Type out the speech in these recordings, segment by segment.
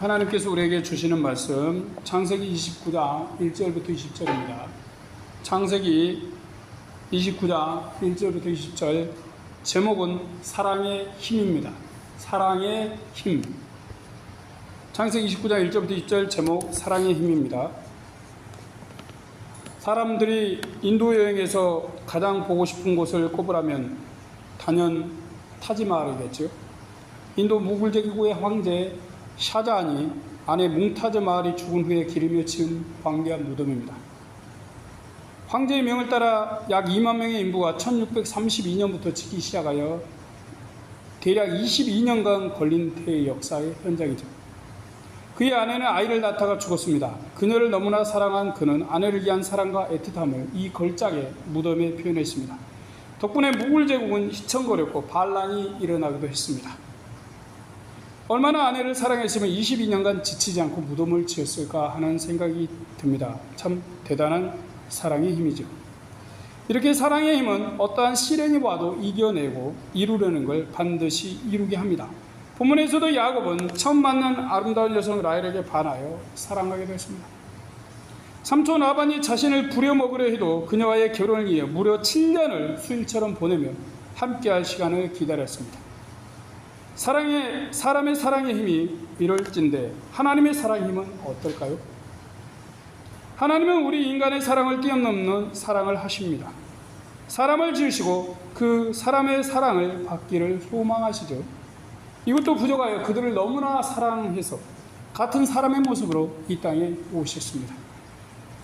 하나님께서 우리에게 주시는 말씀 창세기 29장 1절부터 20절입니다. 창세기 29장 1절부터 20절 제목은 사랑의 힘입니다. 사랑의 힘. 창세기 29장 1절부터 20절 제목 사랑의 힘입니다. 사람들이 인도 여행에서 가장 보고 싶은 곳을 꼽으라면 단연 타지마할이겠죠. 인도 무굴 제국의 황제 샤자한이 아내 뭉타즈 마할이 죽은 후에 기르며 지은 광대한 무덤입니다. 황제의 명을 따라 약 2만 명의 인부가 1632년부터 짓기 시작하여 대략 22년간 걸린 대의 역사의 현장이죠. 그의 아내는 아이를 낳다가 죽었습니다. 그녀를 너무나 사랑한 그는 아내를 위한 사랑과 애틋함을 이 걸작의 무덤에 표현했습니다. 덕분에 무굴 제국은 희청거렸고 반란이 일어나기도 했습니다. 얼마나 아내를 사랑했으면 22년간 지치지 않고 무덤을 지었을까 하는 생각이 듭니다. 참 대단한 사랑의 힘이죠. 이렇게 사랑의 힘은 어떠한 시련이 와도 이겨내고 이루려는 걸 반드시 이루게 합니다. 본문에서도 야곱은 처음 만난 아름다운 여성 라헬에게 반하여 사랑하게 됐습니다. 삼촌 라반이 자신을 부려먹으려 해도 그녀와의 결혼을 위해 무려 7년을 수일처럼 보내며 함께할 시간을 기다렸습니다. 사람의 사랑의 힘이 이럴진데 하나님의 사랑의 힘은 어떨까요? 하나님은 우리 인간의 사랑을 뛰어넘는 사랑을 하십니다. 사람을 지으시고 그 사람의 사랑을 받기를 소망하시죠. 이것도 부족하여 그들을 너무나 사랑해서 같은 사람의 모습으로 이 땅에 오셨습니다.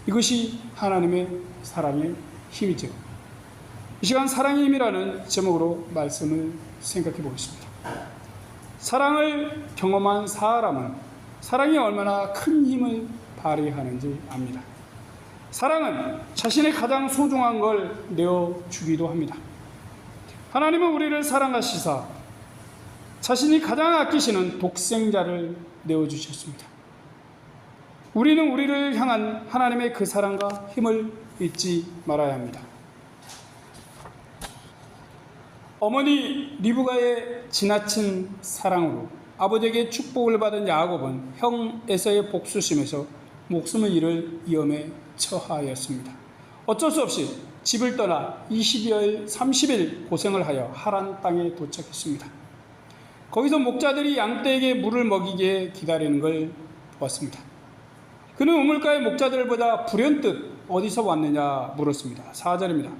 이것이 하나님의 사랑의 힘이죠. 이 시간 사랑의 힘이라는 제목으로 말씀을 생각해 보겠습니다. 사랑을 경험한 사람은 사랑이 얼마나 큰 힘을 발휘하는지 압니다. 사랑은 자신의 가장 소중한 걸 내어주기도 합니다. 하나님은 우리를 사랑하시사 자신이 가장 아끼시는 독생자를 내어주셨습니다. 우리는 우리를 향한 하나님의 그 사랑과 힘을 잊지 말아야 합니다. 어머니 리브가의 지나친 사랑으로 아버지에게 축복을 받은 야곱은 형 에서의 복수심에서 목숨을 잃을 위험에 처하였습니다. 어쩔 수 없이 집을 떠나 20여 30일 고생을 하여 하란 땅에 도착했습니다. 거기서 목자들이 양떼에게 물을 먹이게 기다리는 걸 보았습니다. 그는 우물가의 목자들을 보자 불현듯 어디서 왔느냐 물었습니다. 4절입니다.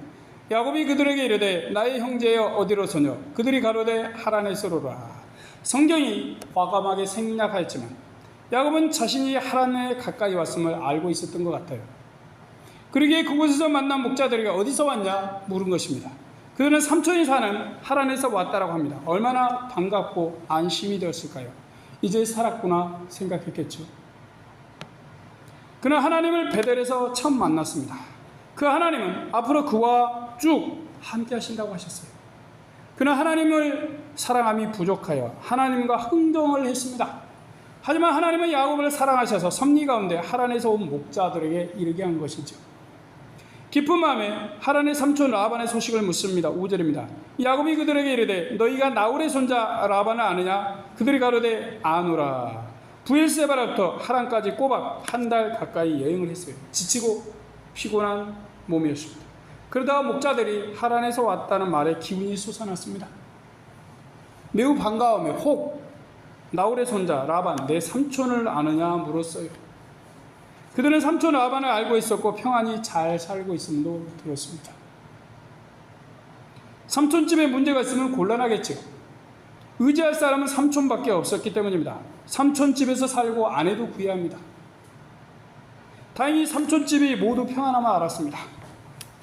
야곱이 그들에게 이르되 나의 형제여 어디로서뇨? 그들이 가로되 하란에서로라. 성경이 과감하게 생략하였지만 야곱은 자신이 하란에 가까이 왔음을 알고 있었던 것 같아요. 그러기에 그곳에서 만난 목자들에게 어디서 왔냐 물은 것입니다. 그들은 삼촌이 사는 하란에서 왔다라고 합니다. 얼마나 반갑고 안심이 되었을까요? 이제 살았구나 생각했겠죠. 그는 하나님을 베델에서 처음 만났습니다. 그 하나님은 앞으로 그와 쭉 함께 하신다고 하셨어요. 그는 하나님을 사랑함이 부족하여 하나님과 흥정을 했습니다. 하지만 하나님은 야곱을 사랑하셔서 섭리 가운데 하란에서 온 목자들에게 이르게 한 것이죠. 기쁜 마음에 하란의 삼촌 라반의 소식을 묻습니다. 5절입니다. 야곱이 그들에게 이르되 너희가 나홀의 손자 라반을 아느냐? 그들이 가로되 아노라. 부엘세바로부터 하란까지 꼬박 한 달 가까이 여행을 했어요. 지치고 피곤한 몸이었습니다. 그러다가 목자들이 하란에서 왔다는 말에 기운이 솟아났습니다. 매우 반가워하며 혹 나홀의 손자 라반 내 삼촌을 아느냐 물었어요. 그들은 삼촌 라반을 알고 있었고 평안히 잘 살고 있음도 들었습니다. 삼촌집에 문제가 있으면 곤란하겠죠. 의지할 사람은 삼촌밖에 없었기 때문입니다. 삼촌집에서 살고 아내도 구해야 합니다. 다행히 삼촌집이 모두 평안함을 알았습니다.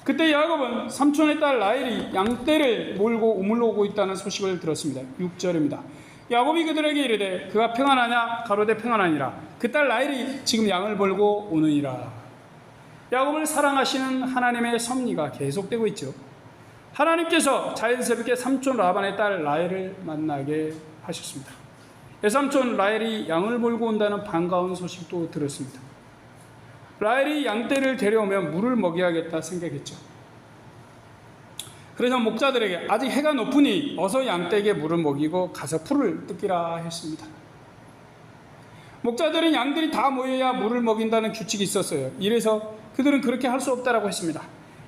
그때 야곱은 삼촌의 딸 라헬이 양떼를 몰고 우물로 오고 있다는 소식을 들었습니다. 6절입니다. 야곱이 그들에게 이르되 그가 평안하냐? 가로되 평안하니라. 그 딸 라헬이 지금 양을 몰고 오느니라. 야곱을 사랑하시는 하나님의 섭리가 계속되고 있죠. 하나님께서 자연스럽게 삼촌 라반의 딸 라헬을 만나게 하셨습니다. 외삼촌 라헬이 양을 몰고 온다는 반가운 소식도 들었습니다. 라헬이 양떼를 데려오면 물을 먹여야겠다 생각했죠. 그래서 목자들에게 아직 해가 높으니 어서 양떼에게 물을 먹이고 가서 풀을 뜯기라 했습니다. 목자들은 양들이 다 모여야 물을 먹인다는 규칙이 있었어요. 이래서 그들은 그렇게 할 수 없다라고 했습니다.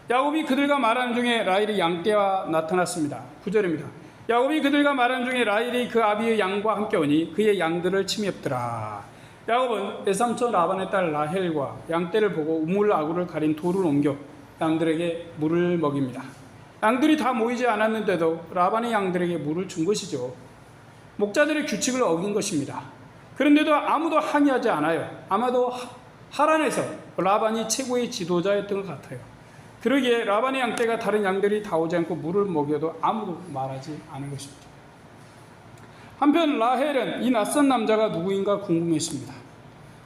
야곱이 그들과 말하는 중에 라헬이 양떼와 나타났습니다. 9절입니다. 야곱이 그들과 말하는 중에 라헬이 그 아비의 양과 함께 오니 그의 양들을 침입더라. 야곱은 외삼촌 라반의 딸 라헬과 양떼를 보고 우물 아구를 가린 돌을 옮겨 양들에게 물을 먹입니다. 양들이 다 모이지 않았는데도 라반이 양들에게 물을 준 것이죠. 목자들의 규칙을 어긴 것입니다. 그런데도 아무도 항의하지 않아요. 아마도 하란에서 라반이 최고의 지도자였던 것 같아요. 그러기에 라반의 양떼가 다른 양들이 다 오지 않고 물을 먹여도 아무도 말하지 않은 것입니다. 한편 라헬은 이 낯선 남자가 누구인가 궁금했습니다.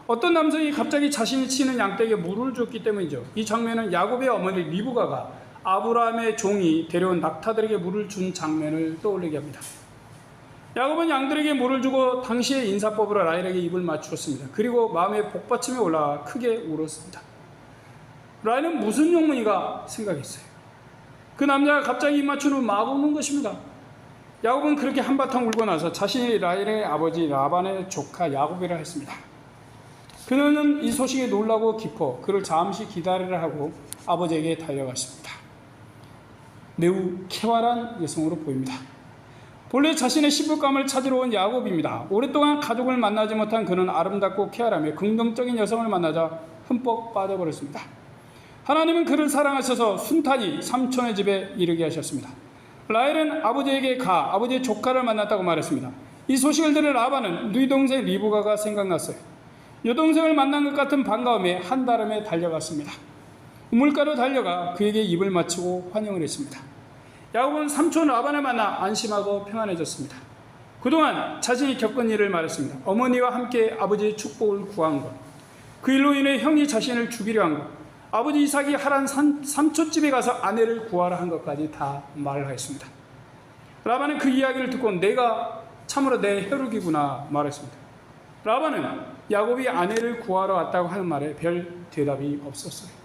어떤 남성이 갑자기 자신이 치는 양떼에게 물을 줬기 때문이죠. 이 장면은 야곱의 어머니 리브가가 아브라함의 종이 데려온 낙타들에게 물을 준 장면을 떠올리게 합니다. 야곱은 양들에게 물을 주고 당시의 인사법으로 라헬에게 입을 맞추었습니다. 그리고 마음의 복받침에 올라와 크게 울었습니다. 라헬은 무슨 용문인가 생각했어요. 그 남자가 갑자기 입 맞춘 후 막 우는 것입니다. 야곱은 그렇게 한바탕 울고 나서 자신이 라헬의 아버지 라반의 조카 야곱이라 했습니다. 그는 이 소식에 놀라고 기뻐 그를 잠시 기다리라 하고 아버지에게 달려갔습니다. 매우 쾌활한 여성으로 보입니다. 본래 자신의 시부감을 찾으러 온 야곱입니다. 오랫동안 가족을 만나지 못한 그는 아름답고 쾌활하며 긍정적인 여성을 만나자 흠뻑 빠져버렸습니다. 하나님은 그를 사랑하셔서 순탄히 삼촌의 집에 이르게 하셨습니다. 라헬은 아버지에게 가 아버지의 조카를 만났다고 말했습니다. 이 소식을 들은 라반은 누이 동생 리브가가 생각났어요. 여동생을 만난 것 같은 반가움에 한달음에 달려갔습니다. 우물가로 달려가 그에게 입을 맞추고 환영을 했습니다. 야곱은 삼촌 라반을 만나 안심하고 평안해졌습니다. 그동안 자신이 겪은 일을 말했습니다. 어머니와 함께 아버지의 축복을 구한 것, 그 일로 인해 형이 자신을 죽이려 한 것, 아버지 이삭이 하란 삼촌집에 가서 아내를 구하라 한 것까지 다 말을 하였습니다. 라반은 그 이야기를 듣고 내가 참으로 내 혈육이구나 말했습니다. 라반은 야곱이 아내를 구하러 왔다고 하는 말에 별 대답이 없었어요.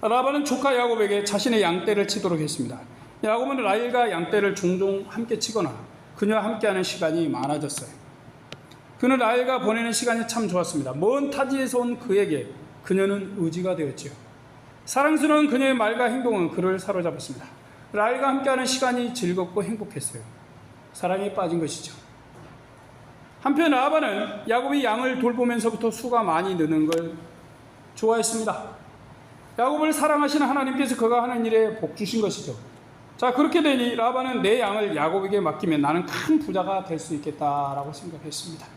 라반은 조카 야곱에게 자신의 양떼를 치도록 했습니다. 야곱은 라헬과 양떼를 종종 함께 치거나 그녀와 함께하는 시간이 많아졌어요. 그는 라헬과 보내는 시간이 참 좋았습니다. 먼 타지에서 온 그에게 그녀는 의지가 되었지요. 사랑스러운 그녀의 말과 행동은 그를 사로잡았습니다. 라헬과 함께하는 시간이 즐겁고 행복했어요. 사랑에 빠진 것이죠. 한편 라반은 야곱이 양을 돌보면서부터 수가 많이 느는 걸 좋아했습니다. 야곱을 사랑하시는 하나님께서 그가 하는 일에 복 주신 것이죠. 자, 그렇게 되니 라반은 내 양을 야곱에게 맡기면 나는 큰 부자가 될 수 있겠다라고 생각했습니다.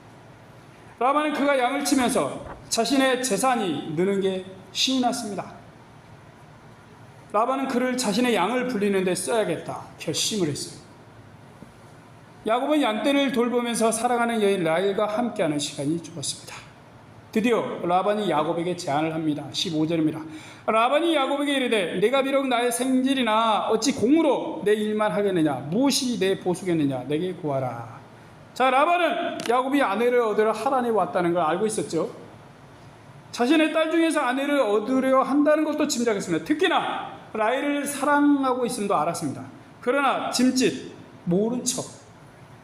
라반은 그가 양을 치면서 자신의 재산이 느는 게 신이 났습니다. 라반은 그를 자신의 양을 불리는 데 써야겠다 결심을 했어요. 야곱은 양떼를 돌보면서 사랑하는 여인 라헬과 함께하는 시간이 좋았습니다. 드디어 라반이 야곱에게 제안을 합니다. 15절입니다. 라반이 야곱에게 이르되 내가 비록 나의 생질이나 어찌 공으로 내 일만 하겠느냐 무엇이 내 보수겠느냐 내게 구하라. 자, 라반은 야곱이 아내를 얻으러 하란에 왔다는 걸 알고 있었죠. 자신의 딸 중에서 아내를 얻으려 한다는 것도 짐작했습니다. 특히나 라헬을 사랑하고 있음도 알았습니다. 그러나 짐짓 모른 척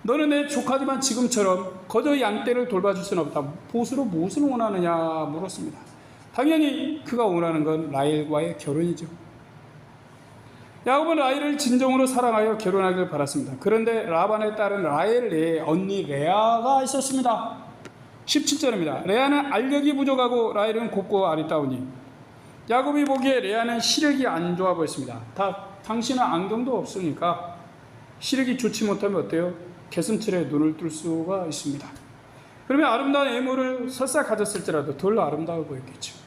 너는 내 조카지만 지금처럼 거저 양떼를 돌봐줄 수는 없다. 보수로 무엇을 원하느냐 물었습니다. 당연히 그가 원하는 건 라헬과의 결혼이죠. 야곱은 라헬을 진정으로 사랑하여 결혼하길 바랐습니다. 그런데 라반의 딸은 라헬의 언니 레아가 있었습니다. 17절입니다. 레아는 알력이 부족하고 라헬은 곱고 아리따우니 야곱이 보기에 레아는 시력이 안 좋아 보였습니다. 당신은 안경도 없으니까 시력이 좋지 못하면 어때요? 개슴틀에 눈을 뜰 수가 있습니다. 그러면 아름다운 외모를 설사 가졌을지라도 덜 아름다워 보였겠죠.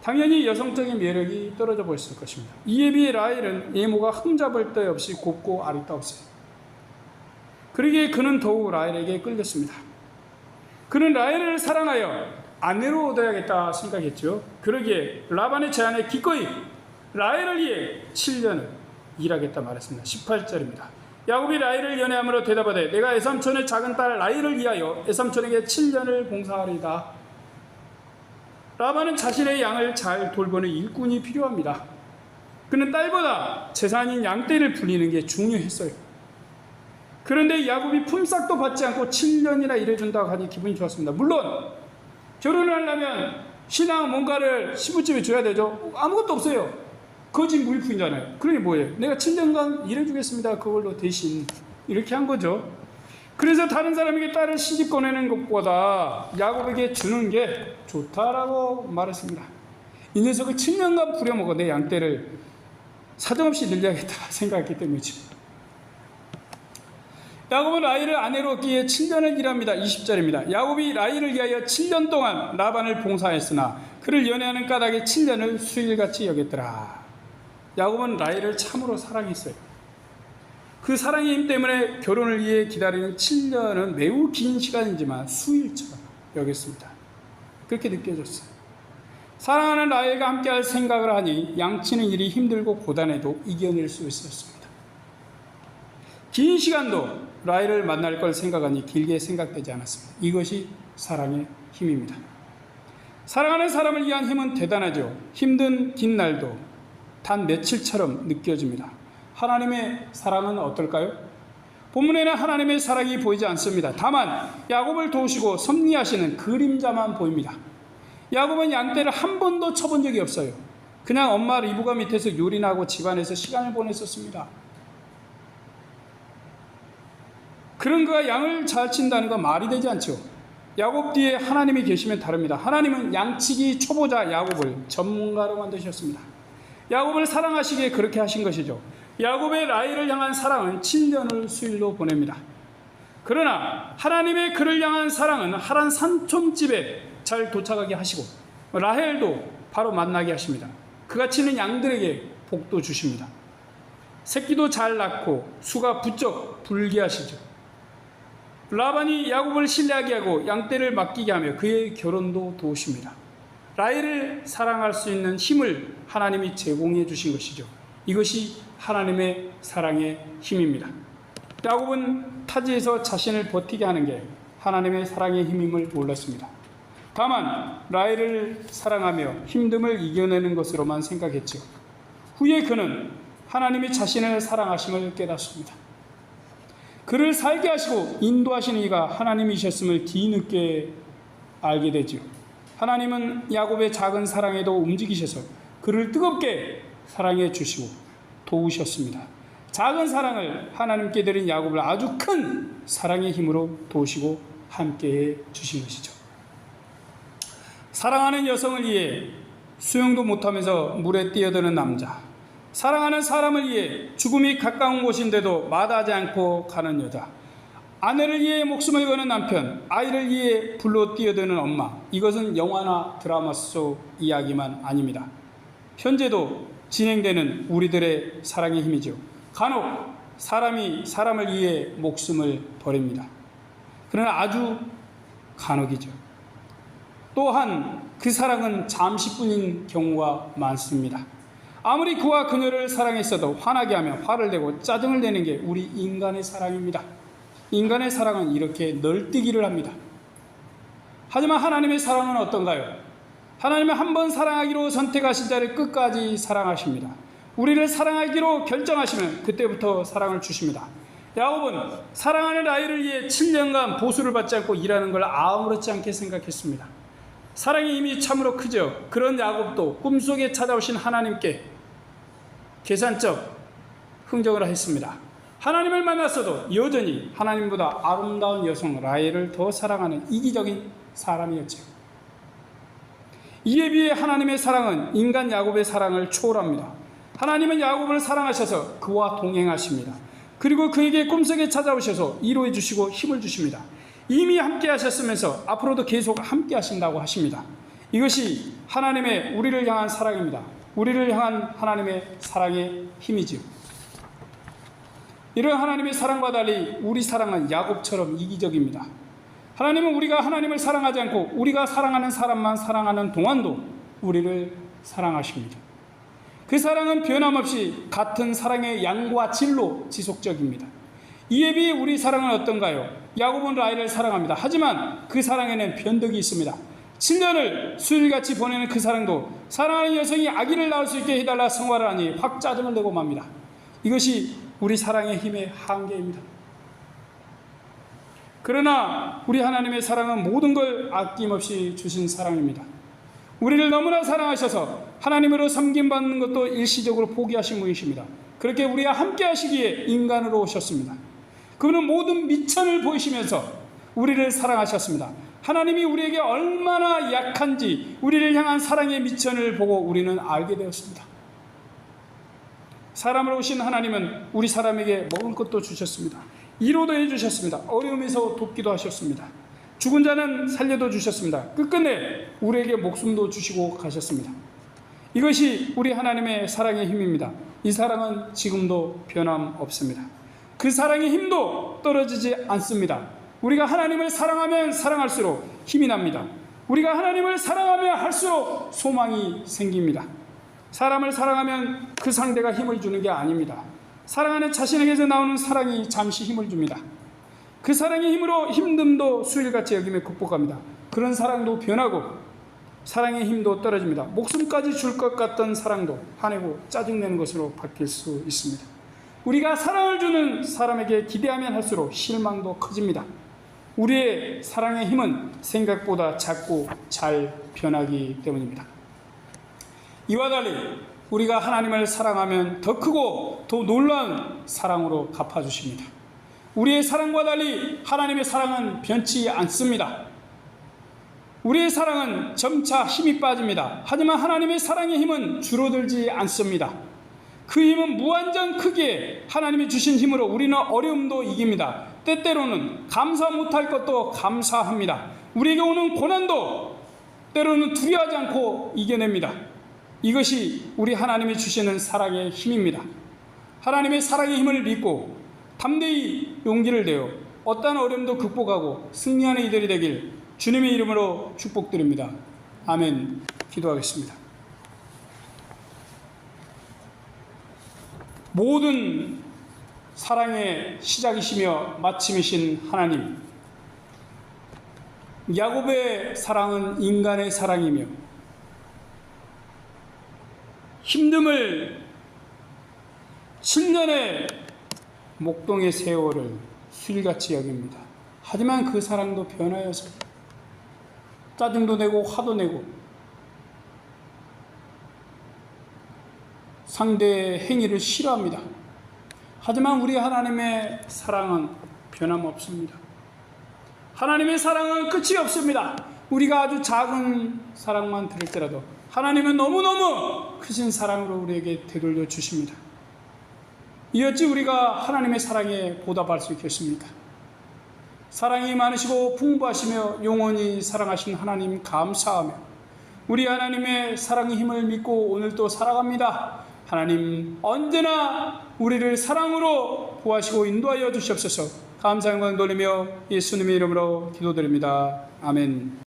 당연히 여성적인 매력이 떨어져 보였을 것입니다. 이에 비해 라헬은 외모가 흠잡을 데 없이 곱고 아리따웠어요. 그러기에 그는 더욱 라헬에게 끌렸습니다. 그는 라헬을 사랑하여 아내로 얻어야겠다 생각했죠. 그러기에 라반의 제안에 기꺼이 라헬을 위해 7년을 일하겠다 말했습니다. 18절입니다. 야곱이 라헬을 연애함으로 대답하되 내가 에삼촌의 작은 딸 라헬을 위하여 에삼촌에게 7년을 봉사하리다. 라반은 자신의 양을 잘 돌보는 일꾼이 필요합니다. 그는 딸보다 재산인 양떼를 불리는 게 중요했어요. 그런데 야곱이 품삯도 받지 않고 7년이나 일해준다고 하니 기분이 좋았습니다. 물론 결혼을 하려면 신랑 뭔가를 시부집에 줘야 되죠. 아무것도 없어요. 거짓 무일푼이잖아요. 그러니 뭐예요? 내가 7년간 일해주겠습니다. 그걸로 대신 이렇게 한 거죠. 그래서 다른 사람에게 딸을 시집 보내는 것보다 야곱에게 주는 게 좋다라고 말했습니다. 이 녀석을 7년간 부려먹어 내 양떼를 사정없이 늘려야겠다 생각했기 때문이죠. 야곱은 라헬을 아내로 얻기에 7년을 일합니다. 20절입니다. 야곱이 라헬을 위하여 7년 동안 라반을 봉사했으나 그를 연애하는 까닭에 7년을 수일같이 여겼더라. 야곱은 라헬을 참으로 사랑했어요. 그 사랑의 힘 때문에 결혼을 위해 기다리는 7년은 매우 긴 시간이지만 수일처럼 여겼습니다. 그렇게 느껴졌어요. 사랑하는 라헬과 함께할 생각을 하니 양치는 일이 힘들고 고단해도 이겨낼 수 있었습니다. 긴 시간도 라헬을 만날 걸 생각하니 길게 생각되지 않았습니다. 이것이 사랑의 힘입니다. 사랑하는 사람을 위한 힘은 대단하죠. 힘든 긴 날도 단 며칠처럼 느껴집니다. 하나님의 사랑은 어떨까요? 본문에는 하나님의 사랑이 보이지 않습니다. 다만 야곱을 도우시고 섭리하시는 그림자만 보입니다. 야곱은 양떼를 한 번도 쳐본 적이 없어요. 그냥 엄마 리브가 밑에서 요리나 하고 집안에서 시간을 보냈었습니다. 그런 그가 양을 잘 친다는 건 말이 되지 않죠. 야곱 뒤에 하나님이 계시면 다릅니다. 하나님은 양치기 초보자 야곱을 전문가로 만드셨습니다. 야곱을 사랑하시기에 그렇게 하신 것이죠. 야곱의 라헬을 향한 사랑은 7년을 수일로 보냅니다. 그러나 하나님의 그를 향한 사랑은 하란 산촌집에 잘 도착하게 하시고 라헬도 바로 만나게 하십니다. 그가 치는 양들에게 복도 주십니다. 새끼도 잘 낳고 수가 부쩍 불게 하시죠. 라반이 야곱을 신뢰하게 하고 양떼를 맡기게 하며 그의 결혼도 도우십니다. 라헬을 사랑할 수 있는 힘을 하나님이 제공해 주신 것이죠. 이것이 하나님의 사랑의 힘입니다. 야곱은 타지에서 자신을 버티게 하는 게 하나님의 사랑의 힘임을 몰랐습니다. 다만 라헬을 사랑하며 힘듦을 이겨내는 것으로만 생각했죠. 후에 그는 하나님이 자신을 사랑하심을 깨닫습니다. 그를 살게 하시고 인도하시는 이가 하나님이셨음을 뒤늦게 알게 되지요. 하나님은 야곱의 작은 사랑에도 움직이셔서 그를 뜨겁게 사랑해 주시고 도우셨습니다. 작은 사랑을 하나님께 드린 야곱을 아주 큰 사랑의 힘으로 도우시고 함께해 주신 것이죠. 사랑하는 여성을 위해 수영도 못하면서 물에 뛰어드는 남자, 사랑하는 사람을 위해 죽음이 가까운 곳인데도 마다하지 않고 가는 여자, 아내를 위해 목숨을 거는 남편, 아이를 위해 불로 뛰어드는 엄마, 이것은 영화나 드라마 속 이야기만 아닙니다. 현재도 진행되는 우리들의 사랑의 힘이죠. 간혹 사람이 사람을 위해 목숨을 버립니다. 그러나 아주 간혹이죠. 또한 그 사랑은 잠시뿐인 경우가 많습니다. 아무리 그와 그녀를 사랑했어도 화나게 하면 화를 내고 짜증을 내는 게 우리 인간의 사랑입니다. 인간의 사랑은 이렇게 널뛰기를 합니다. 하지만 하나님의 사랑은 어떤가요? 하나님은 한 번 사랑하기로 선택하신 자를 끝까지 사랑하십니다. 우리를 사랑하기로 결정하시면 그때부터 사랑을 주십니다. 야곱은 사랑하는 라헬을 위해 7년간 보수를 받지 않고 일하는 걸 아무렇지 않게 생각했습니다. 사랑의 힘이 참으로 크죠. 그런 야곱도 꿈속에 찾아오신 하나님께 계산적 흥정을 했습니다. 하나님을 만났어도 여전히 하나님보다 아름다운 여성 라헬을 더 사랑하는 이기적인 사람이었죠. 이에 비해 하나님의 사랑은 인간 야곱의 사랑을 초월합니다. 하나님은 야곱을 사랑하셔서 그와 동행하십니다. 그리고 그에게 꿈속에 찾아오셔서 위로해 주시고 힘을 주십니다. 이미 함께 하셨으면서 앞으로도 계속 함께 하신다고 하십니다. 이것이 하나님의 우리를 향한 사랑입니다. 우리를 향한 하나님의 사랑의 힘이지요. 이런 하나님의 사랑과 달리 우리 사랑은 야곱처럼 이기적입니다. 하나님은 우리가 하나님을 사랑하지 않고 우리가 사랑하는 사람만 사랑하는 동안도 우리를 사랑하십니다. 그 사랑은 변함없이 같은 사랑의 양과 질로 지속적입니다. 이에 비해 우리 사랑은 어떤가요? 야곱은 라헬을 사랑합니다. 하지만 그 사랑에는 변덕이 있습니다. 7년을 수일같이 보내는 그 사랑도 사랑하는 여성이 아기를 낳을 수 있게 해달라 성화를 하니 확 짜증을 내고 맙니다. 이것이 우리 사랑의 힘의 한계입니다. 그러나 우리 하나님의 사랑은 모든 걸 아낌없이 주신 사랑입니다. 우리를 너무나 사랑하셔서 하나님으로 섬김받는 것도 일시적으로 포기하신 분이십니다. 그렇게 우리와 함께 하시기에 인간으로 오셨습니다. 그분은 모든 미천을 보이시면서 우리를 사랑하셨습니다. 하나님이 우리에게 얼마나 약한지 우리를 향한 사랑의 미천을 보고 우리는 알게 되었습니다. 사람으로 오신 하나님은 우리 사람에게 먹을 것도 주셨습니다. 이로도 해주셨습니다. 어려움에서 돕기도 하셨습니다. 죽은 자는 살려도 주셨습니다. 끝끝내 우리에게 목숨도 주시고 가셨습니다. 이것이 우리 하나님의 사랑의 힘입니다. 이 사랑은 지금도 변함없습니다. 그 사랑의 힘도 떨어지지 않습니다. 우리가 하나님을 사랑하면 사랑할수록 힘이 납니다. 우리가 하나님을 사랑하면 할수록 소망이 생깁니다. 사람을 사랑하면 그 상대가 힘을 주는 게 아닙니다. 사랑하는 자신에게서 나오는 사랑이 잠시 힘을 줍니다. 그 사랑의 힘으로 힘듦도 수일같이 여기며 극복합니다. 그런 사랑도 변하고 사랑의 힘도 떨어집니다. 목숨까지 줄 것 같던 사랑도 화내고 짜증내는 것으로 바뀔 수 있습니다. 우리가 사랑을 주는 사람에게 기대하면 할수록 실망도 커집니다. 우리의 사랑의 힘은 생각보다 작고 잘 변하기 때문입니다. 이와 달리 우리가 하나님을 사랑하면 더 크고 더 놀라운 사랑으로 갚아주십니다. 우리의 사랑과 달리 하나님의 사랑은 변치 않습니다. 우리의 사랑은 점차 힘이 빠집니다. 하지만 하나님의 사랑의 힘은 줄어들지 않습니다. 그 힘은 무한정 크기에 하나님이 주신 힘으로 우리는 어려움도 이깁니다. 때때로는 감사 못할 것도 감사합니다. 우리에게 오는 고난도 때로는 두려워하지 않고 이겨냅니다. 이것이 우리 하나님이 주시는 사랑의 힘입니다. 하나님의 사랑의 힘을 믿고 담대히 용기를 내어 어떠한 어려움도 극복하고 승리하는 이들이 되길 주님의 이름으로 축복드립니다. 아멘. 기도하겠습니다. 모든 사랑의 시작이시며 마침이신 하나님, 야곱의 사랑은 인간의 사랑이며 힘듦을 7년의 목동의 세월을 수일같이 여깁니다. 하지만 그 사랑도 변하여서 짜증도 내고 화도 내고 상대의 행위를 싫어합니다. 하지만 우리 하나님의 사랑은 변함없습니다. 하나님의 사랑은 끝이 없습니다. 우리가 아주 작은 사랑만 들을지라도 하나님은 너무너무 크신 사랑으로 우리에게 되돌려 주십니다. 이 어찌 우리가 하나님의 사랑에 보답할 수 있겠습니까? 사랑이 많으시고 풍부하시며 영원히 사랑하신 하나님 감사하며 우리 하나님의 사랑의 힘을 믿고 오늘도 살아갑니다. 하나님 언제나 우리를 사랑으로 구하시고 인도하여 주시옵소서. 감사 영광 돌리며 예수님의 이름으로 기도드립니다. 아멘.